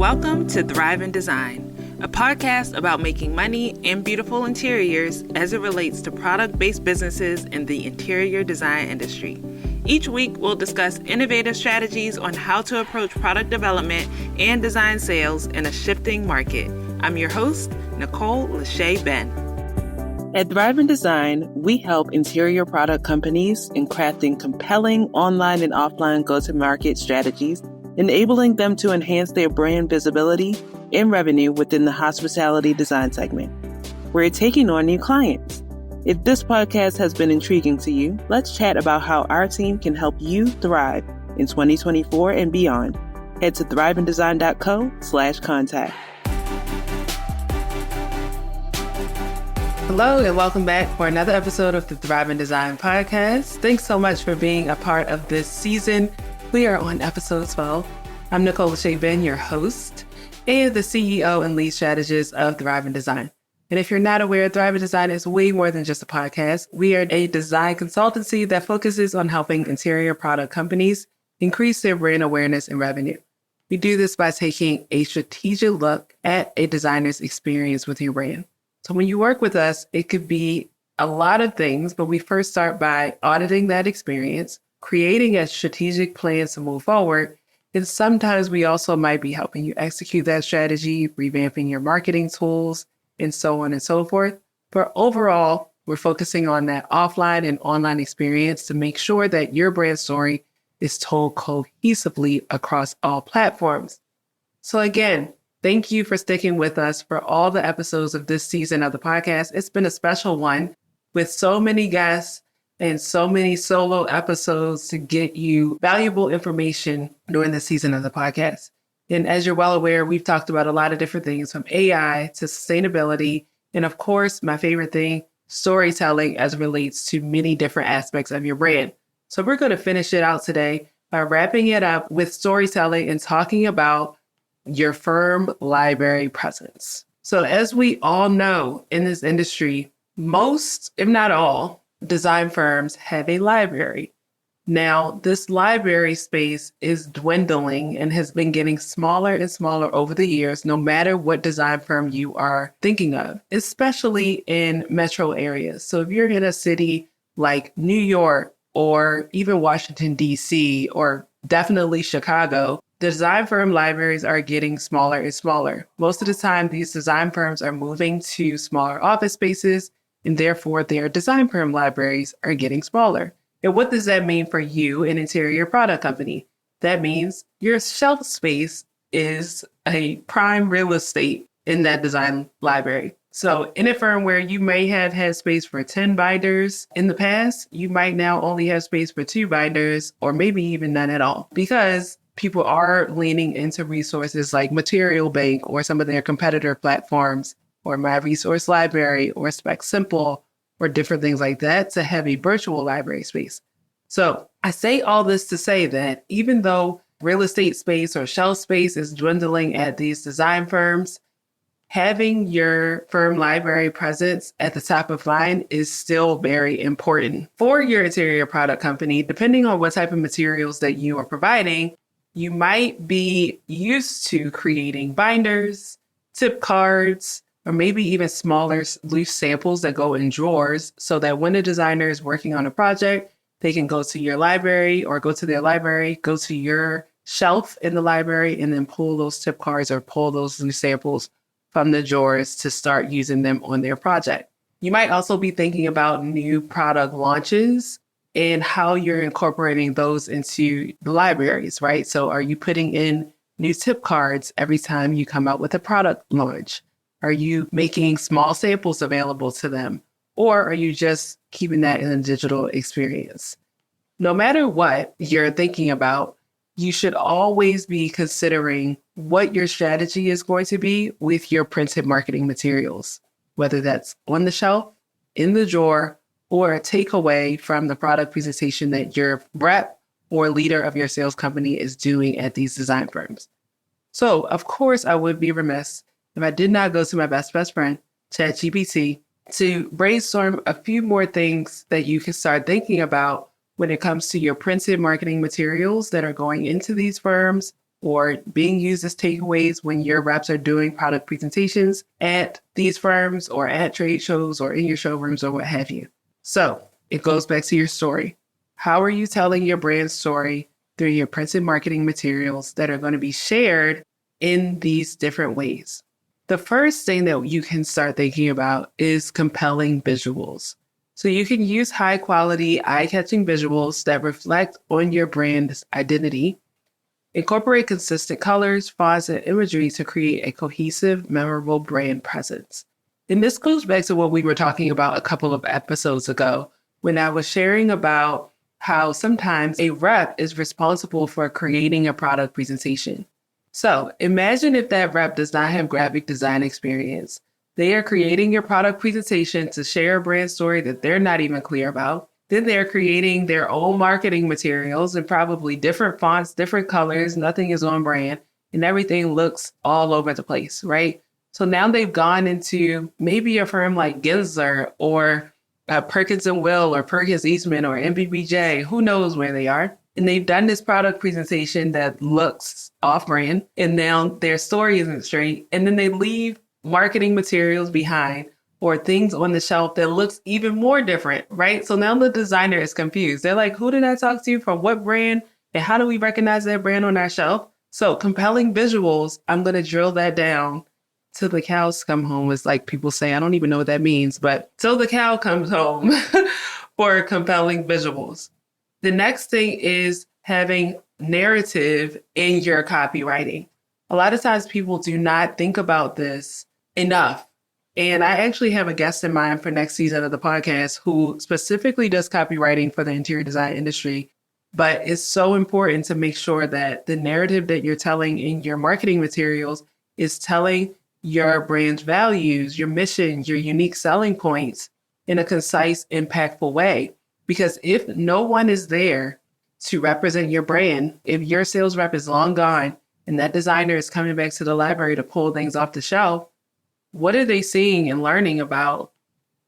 Welcome to Thrive in Design, a podcast about making money in beautiful interiors as it relates to product-based businesses in the interior design industry. Each week, we'll discuss innovative strategies on how to approach product development and design sales in a shifting market. I'm your host, Nicole Ben. At Thrive in Design, we help interior product companies in crafting compelling online and offline go-to-market strategies, enabling them to enhance their brand visibility and revenue within the hospitality design segment. We're taking on new clients. If this podcast has been intriguing to you, let's chat about how our team can help you thrive in 2024 and beyond. Head to thriveindesign.co/contact. Hello and welcome back for another episode of the Thrive in Design podcast. Thanks so much for being a part of this season. We are on episode 12. I'm Nicole Ben, your host, and the CEO and lead strategist of Thrive in Design. And if you're not aware, Thrive in Design is way more than just a podcast. We are a design consultancy that focuses on helping interior product companies increase their brand awareness and revenue. We do this by taking a strategic look at a designer's experience with your brand. So when you work with us, it could be a lot of things, but we first start by auditing that experience, creating a strategic plan to move forward. And sometimes we also might be helping you execute that strategy, revamping your marketing tools, and so on and so forth. But overall, we're focusing on that offline and online experience to make sure that your brand story is told cohesively across all platforms. So again, thank you for sticking with us for all the episodes of this season of the podcast. It's been a special one with so many guests and so many solo episodes to get you valuable information during the season of the podcast. And as you're well aware, we've talked about a lot of different things from AI to sustainability. And of course, my favorite thing, storytelling as it relates to many different aspects of your brand. So we're going to finish it out today by wrapping it up with storytelling and talking about your firm library presence. So as we all know in this industry, most, if not all, design firms have a library. Now, this library space is dwindling and has been getting smaller and smaller over the years, no matter what design firm you are thinking of, especially in metro areas. So if you're in a city like New York or even Washington, D.C., or definitely Chicago, the design firm libraries are getting smaller and smaller. Most of the time, these design firms are moving to smaller office spaces, and therefore their design firm libraries are getting smaller. And what does that mean for you, an interior product company? That means your shelf space is a prime real estate in that design library. So in a firm where you may have had space for 10 binders in the past, you might now only have space for 2 binders or maybe even none at all, because people are leaning into resources like Material Bank or some of their competitor platforms or My Resource Library or Spec Simple or different things like that to have a virtual library space. So I say all this to say that even though real estate space or shelf space is dwindling at these design firms, having your firm library presence at the top of mind is still very important. For your interior product company, depending on what type of materials that you are providing, you might be used to creating binders, tip cards, or maybe even smaller loose samples that go in drawers so that when a designer is working on a project, they can go to your library or go to their library, go to your shelf in the library, and then pull those tip cards or pull those loose samples from the drawers to start using them on their project. You might also be thinking about new product launches and how you're incorporating those into the libraries, right? So are you putting in new tip cards every time you come out with a product launch? Are you making small samples available to them? Or are you just keeping that in a digital experience? No matter what you're thinking about, you should always be considering what your strategy is going to be with your printed marketing materials, whether that's on the shelf, in the drawer, or a takeaway from the product presentation that your rep or leader of your sales company is doing at these design firms. So, of course, I would be remiss if I did not go to my best friend, ChatGPT, to brainstorm a few more things that you can start thinking about when it comes to your printed marketing materials that are going into these firms or being used as takeaways when your reps are doing product presentations at these firms or at trade shows or in your showrooms or what have you. So it goes back to your story. How are you telling your brand story through your printed marketing materials that are going to be shared in these different ways? The first thing that you can start thinking about is compelling visuals. So you can use high quality, eye-catching visuals that reflect on your brand's identity. Incorporate consistent colors, fonts, and imagery to create a cohesive, memorable brand presence. And this goes back to what we were talking about a couple of episodes ago when I was sharing about how sometimes a rep is responsible for creating a product presentation. So imagine if that rep does not have graphic design experience. They are creating your product presentation to share a brand story that they're not even clear about. Then they're creating their own marketing materials and probably different fonts, different colors, nothing is on brand, and everything looks all over the place, right? So now they've gone into maybe a firm like Gensler or Perkins & Will or Perkins Eastman or MBBJ, who knows where they are. And they've done this product presentation that looks off-brand, and now their story isn't straight. And then they leave marketing materials behind or things on the shelf that looks even more different, right? So now the designer is confused. They're like, who did I talk to from what brand? And how do we recognize that brand on our shelf? So compelling visuals, I'm going to drill that down till the cows come home, is like people say. I don't even know what that means, but till the cow comes home for compelling visuals. The next thing is having narrative in your copywriting. A lot of times people do not think about this enough. And I actually have a guest in mind for next season of the podcast who specifically does copywriting for the interior design industry. But it's so important to make sure that the narrative that you're telling in your marketing materials is telling your brand's values, your mission, your unique selling points in a concise, impactful way. Because if no one is there to represent your brand, if your sales rep is long gone and that designer is coming back to the library to pull things off the shelf, what are they seeing and learning about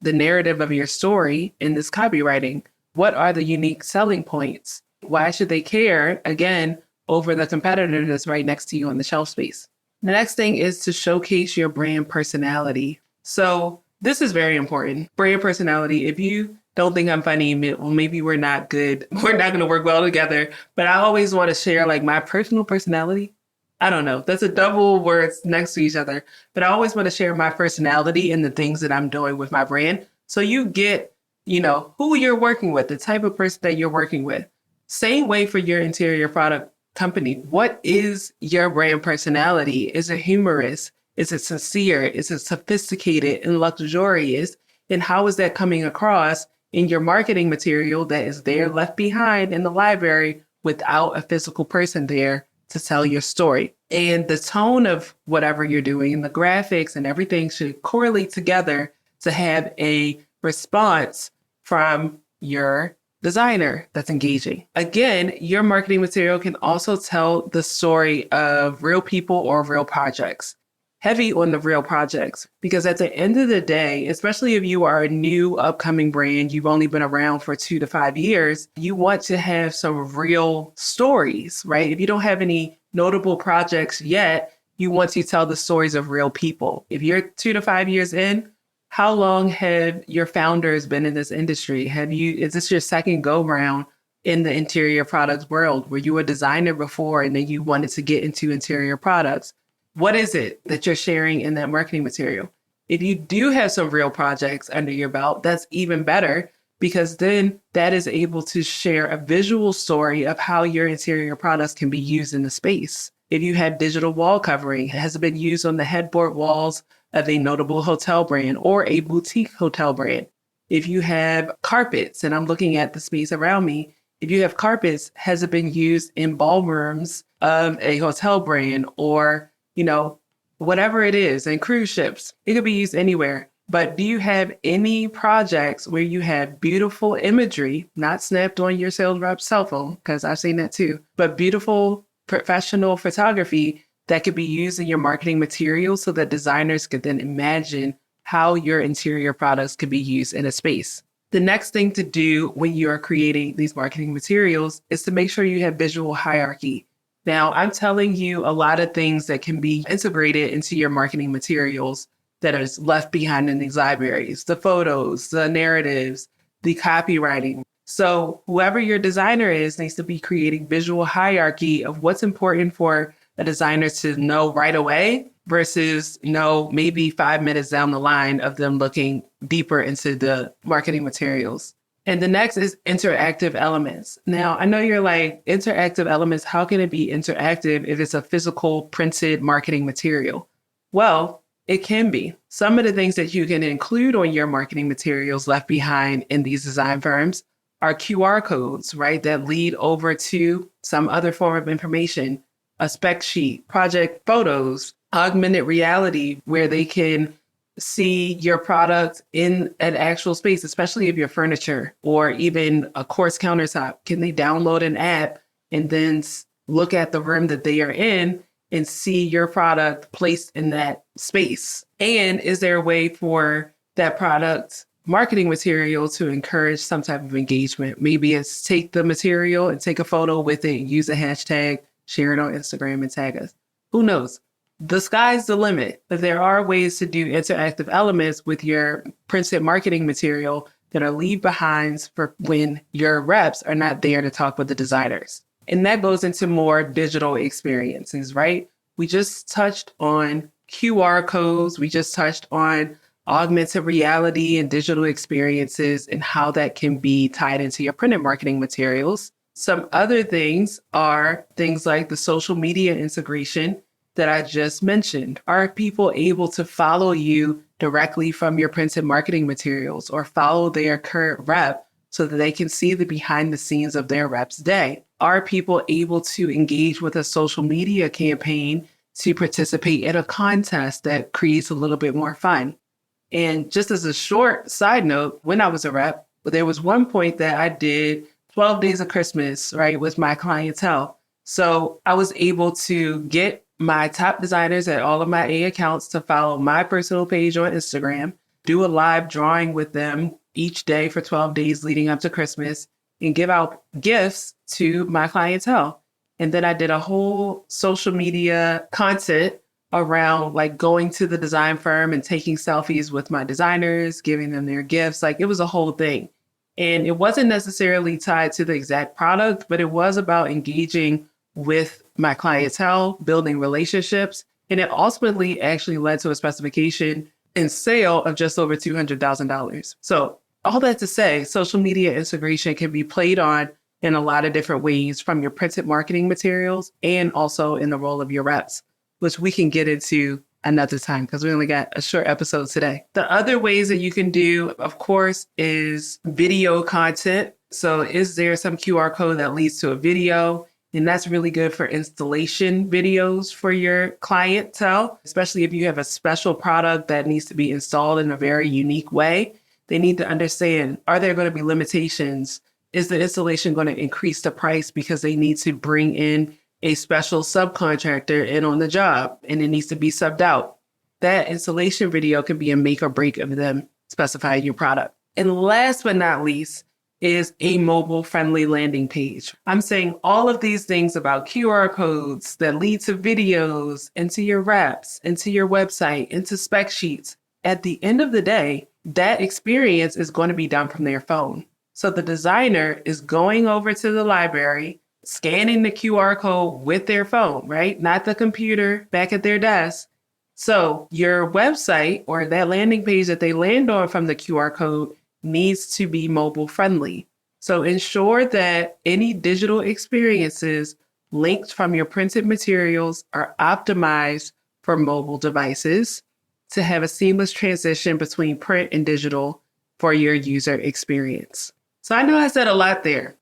the narrative of your story in this copywriting? What are the unique selling points? Why should they care, again, over the competitor that's right next to you on the shelf space? The next thing is to showcase your brand personality. So this is very important. Brand personality. If you don't think I'm funny, well, maybe we're not good. We're not going to work well together. But I always want to share like my personal personality. I don't know. That's a double words next to each other. But I always want to share my personality and the things that I'm doing with my brand. So you get, who you're working with, the type of person that you're working with. Same way for your interior product company. What is your brand personality? Is it humorous? Is it sincere? Is it sophisticated and luxurious? And how is that coming across in your marketing material that is there left behind in the library without a physical person there to tell your story? And the tone of whatever you're doing and the graphics and everything should correlate together to have a response from your designer that's engaging. Again, your marketing material can also tell the story of real people or real projects. Heavy on the real projects, because at the end of the day, especially if you are a new upcoming brand, you've only been around for 2 to 5 years, you want to have some real stories, right? If you don't have any notable projects yet, you want to tell the stories of real people. If you're 2 to 5 years in, how long have your founders been in this industry? Is this your second go round in the interior products world? Were you a designer before and then you wanted to get into interior products? What is it that you're sharing in that marketing material? If you do have some real projects under your belt, that's even better, because then that is able to share a visual story of how your interior products can be used in the space. If you have digital wall covering, has it been used on the headboard walls of a notable hotel brand or a boutique hotel brand? If you have carpets, and I'm looking at the space around me, if you have carpets, has it been used in ballrooms of a hotel brand or whatever it is, and cruise ships? It could be used anywhere. But do you have any projects where you have beautiful imagery, not snapped on your sales rep's cell phone, because I've seen that too, but beautiful professional photography that could be used in your marketing materials so that designers could then imagine how your interior products could be used in a space? The next thing to do when you are creating these marketing materials is to make sure you have visual hierarchy. Now, I'm telling you a lot of things that can be integrated into your marketing materials that is left behind in these libraries, the photos, the narratives, the copywriting. So whoever your designer is needs to be creating visual hierarchy of what's important for a designer to know right away versus know maybe 5 minutes down the line of them looking deeper into the marketing materials. And the next is interactive elements. Now, I know you're like, interactive elements, how can it be interactive if it's a physical printed marketing material? Well, it can be. Some of the things that you can include on your marketing materials left behind in these design firms are QR codes, right? That lead over to some other form of information, a spec sheet, project photos, augmented reality, where they can see your product in an actual space, especially if you're furniture or even a quartz countertop. Can they download an app and then look at the room that they are in and see your product placed in that space? And is there a way for that product marketing material to encourage some type of engagement? Maybe it's take the material and take a photo with it, use a hashtag, share it on Instagram and tag us. Who knows? The sky's the limit, but there are ways to do interactive elements with your printed marketing material that are leave behinds for when your reps are not there to talk with the designers. And that goes into more digital experiences, right? We just touched on QR codes. We just touched on augmented reality and digital experiences and how that can be tied into your printed marketing materials. Some other things are things like the social media integration that I just mentioned. Are people able to follow you directly from your printed marketing materials or follow their current rep so that they can see the behind the scenes of their rep's day? Are people able to engage with a social media campaign to participate in a contest that creates a little bit more fun? And just as a short side note, when I was a rep, there was one point that I did 12 days of Christmas, right, with my clientele. So I was able to get my top designers at all of my A accounts to follow my personal page on Instagram, do a live drawing with them each day for 12 days leading up to Christmas, and give out gifts to my clientele. And then I did a whole social media content around like going to the design firm and taking selfies with my designers, giving them their gifts. Like it was a whole thing. And it wasn't necessarily tied to the exact product, but it was about engaging with my clientele, building relationships. And it ultimately actually led to a specification and sale of just over $200,000. So all that to say, social media integration can be played on in a lot of different ways from your printed marketing materials and also in the role of your reps, which we can get into another time because we only got a short episode today. The other ways that you can do, of course, is video content. So is there some QR code that leads to a video? And that's really good for installation videos for your clientele, especially if you have a special product that needs to be installed in a very unique way. They need to understand, are there going to be limitations? Is the installation going to increase the price because they need to bring in a special subcontractor in on the job and it needs to be subbed out? That installation video can be a make or break of them specifying your product. And last but not least, is a mobile-friendly landing page. I'm saying all of these things about QR codes that lead to videos, into your reps, into your website, into spec sheets. At the end of the day, that experience is going to be done from their phone. So the designer is going over to the library, scanning the QR code with their phone, right? Not the computer back at their desk. So your website or that landing page that they land on from the QR code needs to be mobile friendly. So ensure that any digital experiences linked from your printed materials are optimized for mobile devices to have a seamless transition between print and digital for your user experience. So I know I said a lot there,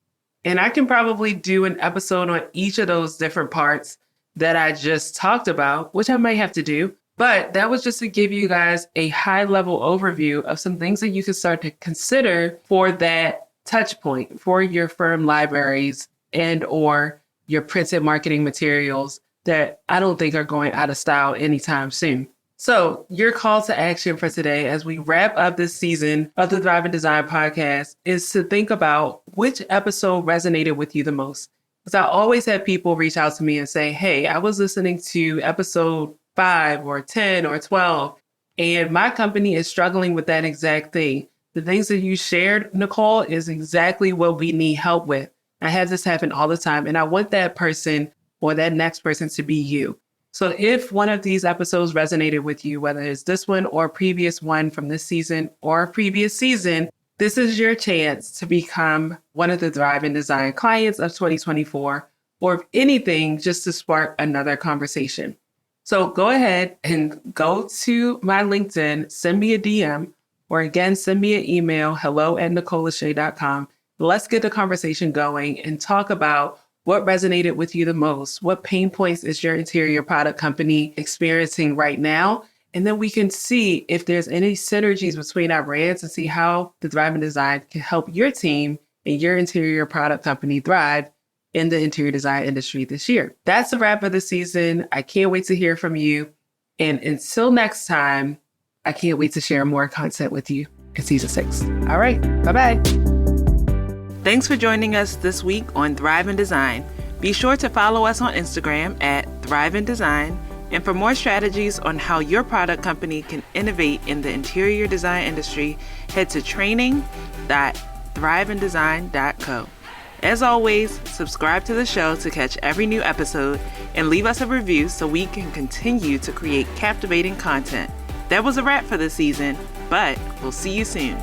and I can probably do an episode on each of those different parts that I just talked about, which I might have to do. But that was just to give you guys a high level overview of some things that you can start to consider for that touch point for your firm libraries and or your printed marketing materials that I don't think are going out of style anytime soon. So your call to action for today as we wrap up this season of the Thrive in Design podcast is to think about which episode resonated with you the most. Because I always have people reach out to me and say, hey, I was listening to episode 5 or 10 or 12, and my company is struggling with that exact thing. The things that you shared, Nicole, is exactly what we need help with. I have this happen all the time, and I want that person or that next person to be you. So if one of these episodes resonated with you, whether it's this one or a previous one from this season or a previous season, this is your chance to become one of the Thrive in Design clients of 2024, or if anything, just to spark another conversation. So go ahead and go to my LinkedIn, send me a DM, or again, send me an email, hello@nicolelachey.com. Let's get the conversation going and talk about what resonated with you the most. What pain points is your interior product company experiencing right now? And then we can see if there's any synergies between our brands and see how the Thrive in Design can help your team and your interior product company thrive in the interior design industry this year. That's a wrap of the season. I can't wait to hear from you. And until next time, I can't wait to share more content with you in season 6. All right, bye-bye. Thanks for joining us this week on Thrive in Design. Be sure to follow us on Instagram at Thrive in Design. And for more strategies on how your product company can innovate in the interior design industry, head to training.thriveindesign.co. As always, subscribe to the show to catch every new episode and leave us a review so we can continue to create captivating content. That was a wrap for this season, but we'll see you soon.